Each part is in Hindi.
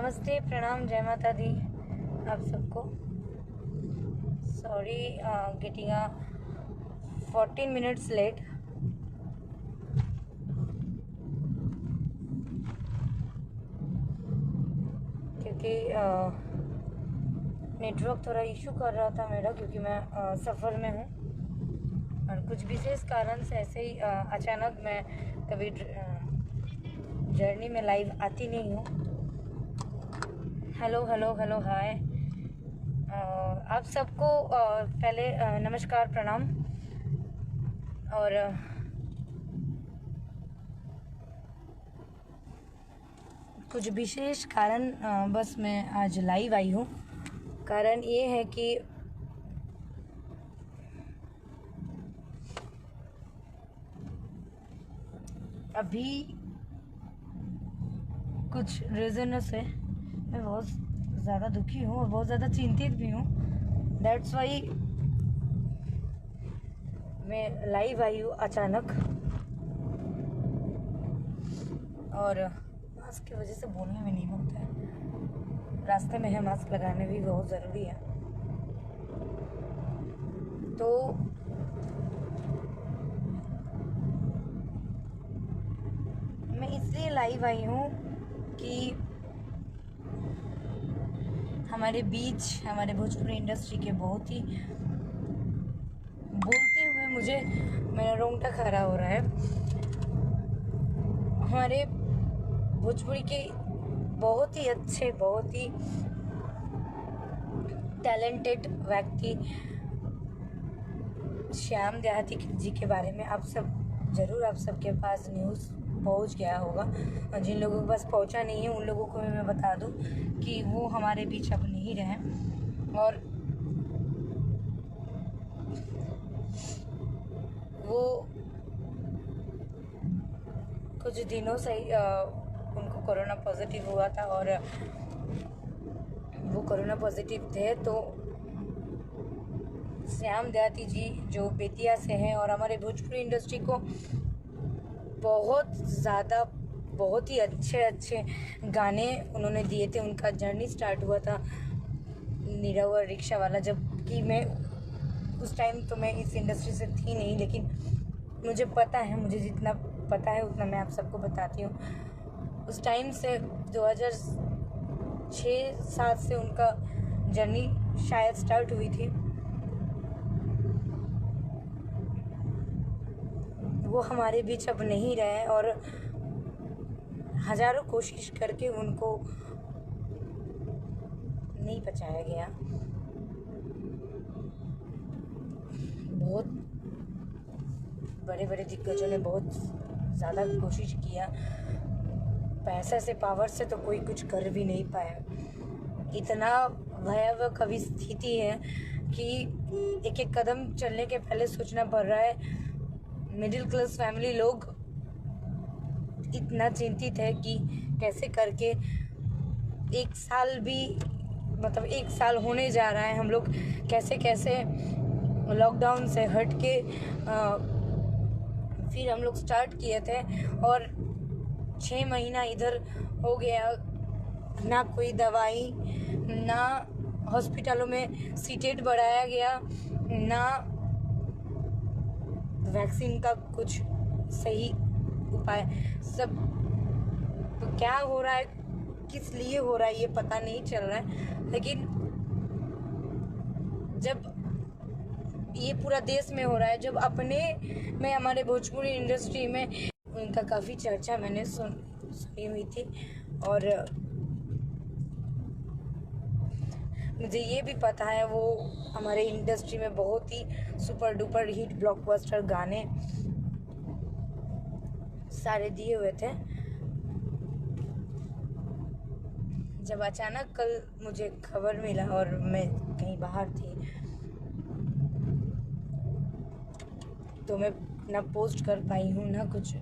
नमस्ते, प्रणाम, जय माता दी आप सबको। Sorry getting 14 minutes late. क्योंकि नेटवर्क थोड़ा इशू कर रहा था मेरा, क्योंकि मैं सफ़र में हूँ और कुछ विशेष कारण से ऐसे ही अचानक मैं कभी जर्नी में लाइव आती नहीं हूँ। हेलो हेलो हेलो हाय आप सबको। पहले नमस्कार, प्रणाम। और कुछ विशेष कारण बस मैं आज लाइव आई हूँ। कारण ये है कि अभी कुछ रीज़न से मैं बहुत ज़्यादा दुखी हूँ और बहुत ज़्यादा चिंतित भी हूँ। दैट्स वाई मैं लाइव आई हूँ अचानक। और मास्क की वजह से बोलने में नहीं होता है, रास्ते में है, मास्क लगाने भी बहुत ज़रूरी है। तो मैं इसलिए लाइव आई हूँ कि हमारे बीच, हमारे भोजपुरी इंडस्ट्री के बहुत ही, बोलते हुए मुझे मेरा रोंगटा खड़ा हो रहा है, हमारे भोजपुरी के बहुत ही अच्छे, बहुत ही टैलेंटेड व्यक्ति श्याम देहाती जी के बारे में आप सबके पास न्यूज़ पहुंच गया होगा। और जिन लोगों के पास पहुंचा नहीं है उन लोगों को भी मैं बता दूं कि वो हमारे बीच अब नहीं रहे। और वो कुछ दिनों से उनको कोरोना पॉजिटिव हुआ था और वो कोरोना पॉजिटिव थे। तो श्याम देहाती जी जो बेतिया से हैं और हमारे भोजपुरी इंडस्ट्री को बहुत ही अच्छे गाने उन्होंने दिए थे। उनका जर्नी स्टार्ट हुआ था नीरव और रिक्शा वाला, जबकि मैं उस टाइम तो मैं इस इंडस्ट्री से थी नहीं, लेकिन मुझे पता है, मुझे जितना पता है उतना मैं आप सबको बताती हूँ। उस टाइम से 2006-07 से उनका जर्नी शायद स्टार्ट हुई थी। वो हमारे बीच अब नहीं रहे और हजारों कोशिश करके उनको नहीं बचाया गया। बहुत बड़े बड़े दिग्गजों ने बहुत ज़्यादा कोशिश किया, पैसा से, पावर से तो कोई कुछ कर भी नहीं पाया। इतना भयावह कभी स्थिति है कि एक एक कदम चलने के पहले सोचना पड़ रहा है। मिडिल क्लास फैमिली लोग इतना चिंतित है कि कैसे करके एक साल होने जा रहा है, हम लोग कैसे लॉकडाउन से हट के फिर हम लोग स्टार्ट किए थे और 6 महीना इधर हो गया, ना कोई दवाई, ना हॉस्पिटलों में सीटें बढ़ाया गया, ना वैक्सीन का कुछ सही उपाय। सब तो क्या हो रहा है, किस लिए हो रहा है ये पता नहीं चल रहा है। लेकिन जब ये पूरा देश में हो रहा है, जब अपने में, हमारे भोजपुरी इंडस्ट्री में उनका काफ़ी चर्चा मैंने सुनी हुई थी। और मुझे ये भी पता है वो हमारे इंडस्ट्री में बहुत ही सुपर डुपर हिट ब्लॉकबस्टर गाने सारे दिए हुए थे। जब अचानक कल मुझे खबर मिला और मैं कहीं बाहर थी, तो मैं ना पोस्ट कर पाई हूँ ना कुछ,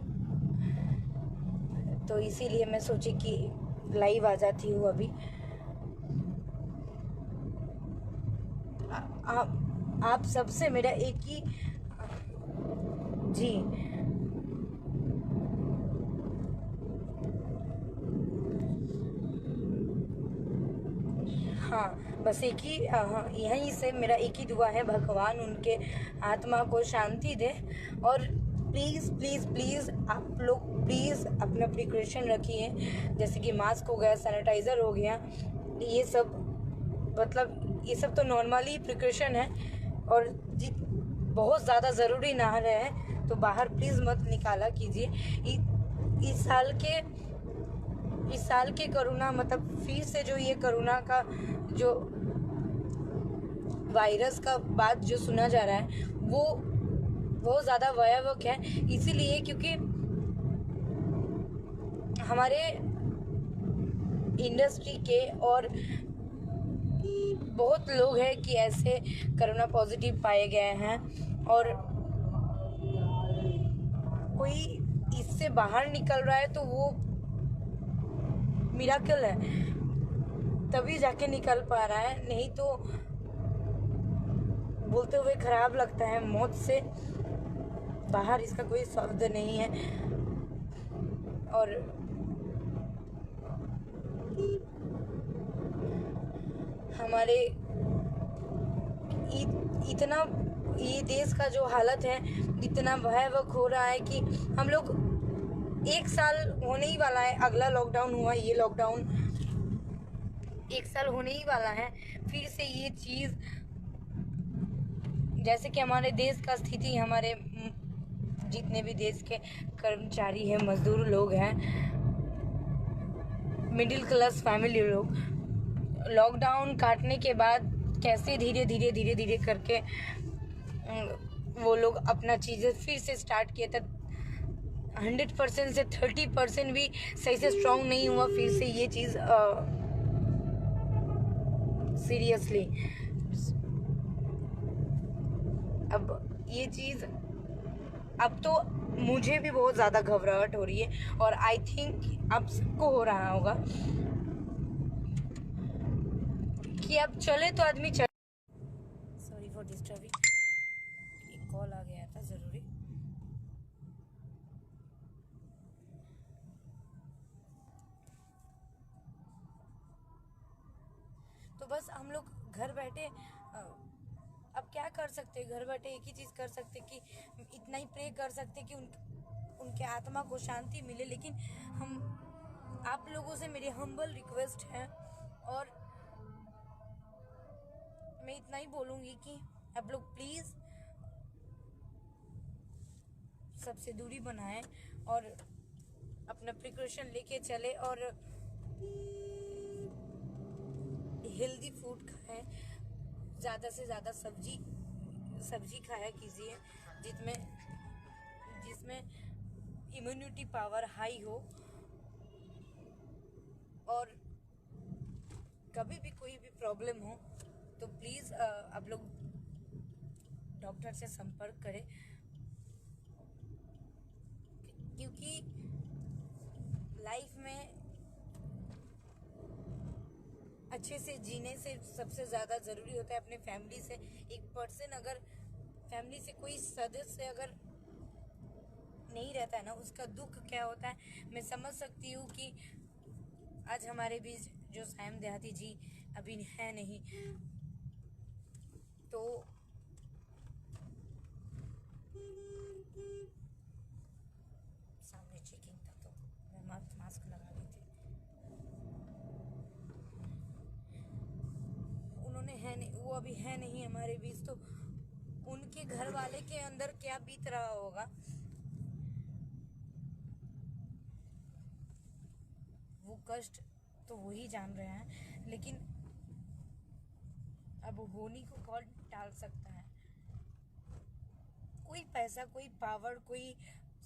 तो इसीलिए मैं सोची कि लाइव आ जाती हूँ अभी। आप सबसे मेरा एक ही जी हाँ, बस एक ही यहीं से मेरा एक ही दुआ है, भगवान उनके आत्मा को शांति दे। और प्लीज़ प्लीज़ प्लीज़ आप लोग प्लीज़ अपना प्रिकॉशन रखिए, जैसे कि मास्क हो गया, सैनिटाइज़र हो गया, ये सब मतलब ये सब तो नॉर्मली प्रिकॉशन है। और बहुत ज़्यादा ज़रूरी ना रहे तो बाहर प्लीज़ मत निकाला कीजिए। इस साल के कोरोना मतलब फिर से जो ये कोरोना का जो वायरस का बात जो सुना जा रहा है वो बहुत ज़्यादा भयावह है, इसीलिए क्योंकि हमारे इंडस्ट्री के और बहुत लोग हैं कि ऐसे कोरोना पॉजिटिव पाए गए हैं, और कोई इससे बाहर निकल रहा है तो वो मिराकल है, तभी जाके निकल पा रहा है, नहीं तो बोलते हुए खराब लगता है। मौत से बाहर इसका कोई शब्द नहीं है। और हमारे इतना ये देश का जो हालत है इतना भयावह हो रहा है कि हम लोग 1 साल होने ही वाला है, अगला लॉकडाउन हुआ, ये लॉकडाउन 1 साल होने ही वाला है। फिर से ये चीज़ जैसे कि हमारे देश का स्थिति, हमारे जितने भी देश के कर्मचारी हैं, मजदूर लोग हैं, मिडिल क्लास फैमिली लोग, लॉकडाउन काटने के बाद कैसे धीरे धीरे करके वो लोग अपना चीज़ें फिर से स्टार्ट किए थे। 100% से 30% भी सही से स्ट्रॉन्ग नहीं हुआ फिर से ये चीज़ सीरियसली। अब ये चीज़ अब तो मुझे भी बहुत ज़्यादा घबराहट हो रही है, और आई थिंक आप सबको हो रहा होगा कि अब चले तो आदमी चले। सॉरी फॉर डिस्टर्बिंग, एक कॉल आ गया था ज़रूरी। तो बस हम लोग घर बैठे अब क्या कर सकते, घर बैठे एक ही चीज़ कर सकते कि इतना ही प्रे कर सकते कि उनके आत्मा को शांति मिले। लेकिन हम आप लोगों से मेरी हम्बल रिक्वेस्ट है, और मैं इतना ही बोलूँगी कि आप लोग प्लीज़ सबसे दूरी बनाएं और अपना प्रिकॉशन लेके चले, और हेल्दी फूड खाएं, ज़्यादा से ज़्यादा सब्जी खाया कीजिए जिसमें इम्यूनिटी पावर हाई हो। और कभी भी कोई भी प्रॉब्लम हो तो प्लीज़ आप लोग डॉक्टर से संपर्क करें, क्योंकि लाइफ में अच्छे से जीने से सबसे ज़्यादा ज़रूरी होता है अपने फैमिली से। एक पर्सन अगर फैमिली से कोई सदस्य अगर नहीं रहता है ना, उसका दुख क्या होता है मैं समझ सकती हूँ। कि आज हमारे बीच जो सायम देहाती जी अभी है नहीं, तो सामने चेकिंग था तो मैं मास्क लगा ली थी। उन्होंने है नहीं, वो अभी है नहीं हमारे बीच, तो उनके घर वाले के अंदर क्या बीत रहा होगा वो कष्ट तो वही जान रहे हैं। लेकिन अब होनी को कौन टाल सकता है। कोई पैसा, कोई पावर, कोई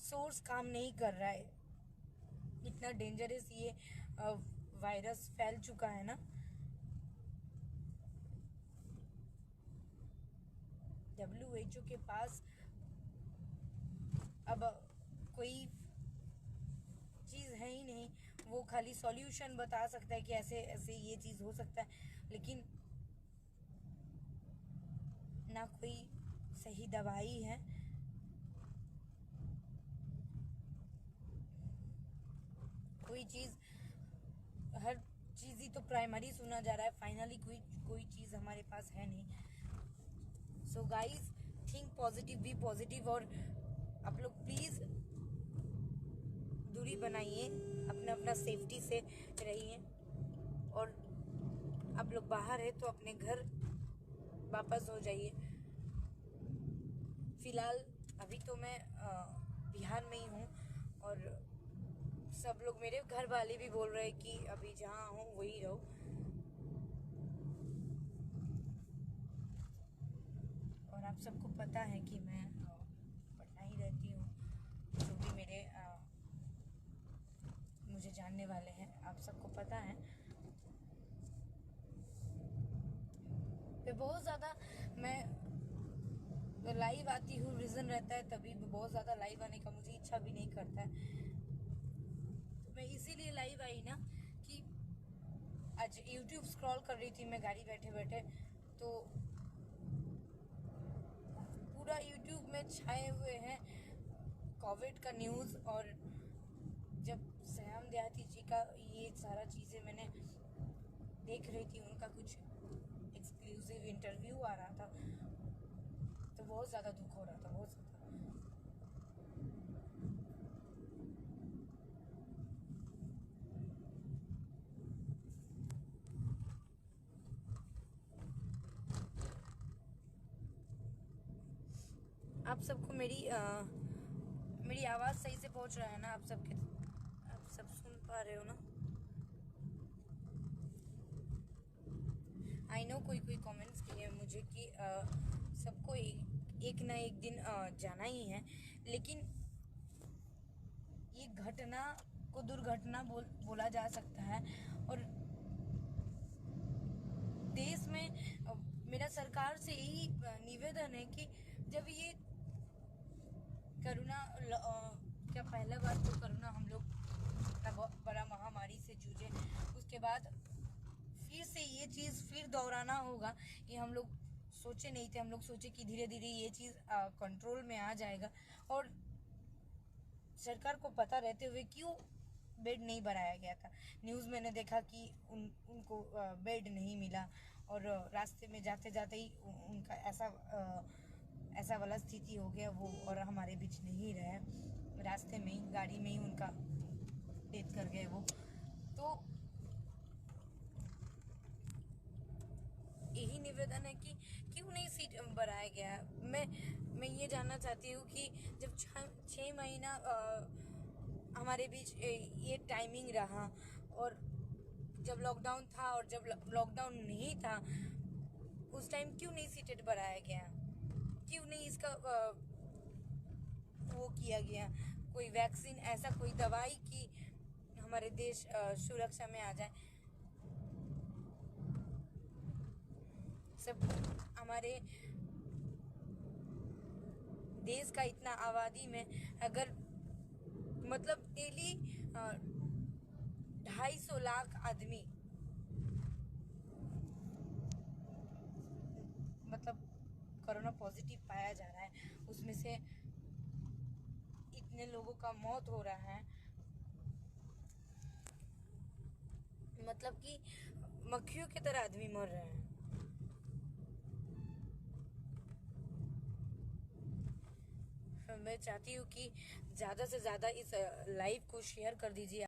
सोर्स काम नहीं कर रहा है। इतना डेंजरस ये वायरस फैल चुका है ना। WHO के पास अब कोई चीज़ है ही नहीं, वो खाली सॉल्यूशन बता सकता है कि ऐसे ऐसे ये चीज़ हो सकता है, लेकिन ना कोई सही दवाई है। कोई चीज़ हर चीज़ ही तो प्राइमरी सुना जा रहा है, फाइनली कोई चीज़ हमारे पास है नहीं। So guys, think positive, be positive, और आप लोग प्लीज़ दूरी बनाइए, अपना अपना सेफ्टी से रहिए, और आप लोग बाहर है तो अपने घर वापस हो जाइए। फिलहाल अभी तो मैं बिहार में ही हूँ, और सब लोग, मेरे घर वाले भी बोल रहे हैं कि अभी जहाँ हूँ वही रहो। और आप सबको पता है कि मैं पटना ही रहती हूँ। जो भी मेरे मुझे जानने वाले हैं, आप सबको पता है। बहुत ज़्यादा मैं लाइव आती हूँ, रीज़न रहता है तभी। बहुत ज़्यादा लाइव आने का मुझे इच्छा भी नहीं करता है, तो मैं इसीलिए लाइव आई ना कि आज YouTube स्क्रॉल कर रही थी मैं गाड़ी बैठे बैठे, तो पूरा YouTube में छाए हुए हैं कोविड का न्यूज़। और जब सयाम देहाती जी का ये सारा चीज़ें मैंने देख रही थी, उनका कुछ एक्सक्लूसिव इंटरव्यू आ रहा था, तो बहुत ज़्यादा दुख हो रहा था, बहुत ज़्यादा। आप सबको मेरी आवाज़ सही से पहुंच रहा है ना? आप सब सुन पा रहे हो ना? आई नो कोई कमेंट्स किए मुझे कि सबको एक ना एक दिन जाना ही है, लेकिन ये घटना को दुर्घटना बोला जा सकता है। और देश में मेरा सरकार से यही निवेदन है कि जब ये कोरोना, क्या पहला बार तो कोरोना हम लोग इतना बड़ा महामारी से जूझे, उसके बाद फिर से ये चीज़ फिर दोहराना होगा, ये हम लोग सोचे नहीं थे। हम लोग सोचे कि धीरे धीरे ये चीज़ कंट्रोल में आ जाएगा, और सरकार को पता रहते हुए क्यों बेड नहीं बनाया गया था। न्यूज़ मैंने देखा कि उनको बेड नहीं मिला, और रास्ते में जाते जाते ही उनका ऐसा वाला स्थिति हो गया वो, और हमारे बीच नहीं रहे, रास्ते में ही गाड़ी में ही उनका डेथ कर गए वो। तो यही निवेदन है कि क्यों नहीं सीट बढ़ाया गया। मैं ये जानना चाहती हूँ कि जब 6 महीना हमारे बीच ये टाइमिंग रहा, और जब लॉकडाउन था और जब लॉकडाउन नहीं था, उस टाइम क्यों नहीं सीटेड बढ़ाया गया? क्यों नहीं इसका वो किया गया? कोई वैक्सीन, ऐसा कोई दवाई कि हमारे देश सुरक्षा में आ जाए। सब हमारे देश का इतना आबादी में अगर मतलब डेली 250 लाख आदमी मतलब कोरोना पॉजिटिव पाया जा रहा है, उसमें से इतने लोगों का मौत हो रहा है, मतलब कि मक्खियों की तरह आदमी मर रहे हैं। मैं चाहती हूँ कि ज़्यादा से ज़्यादा इस लाइव को शेयर कर दीजिए।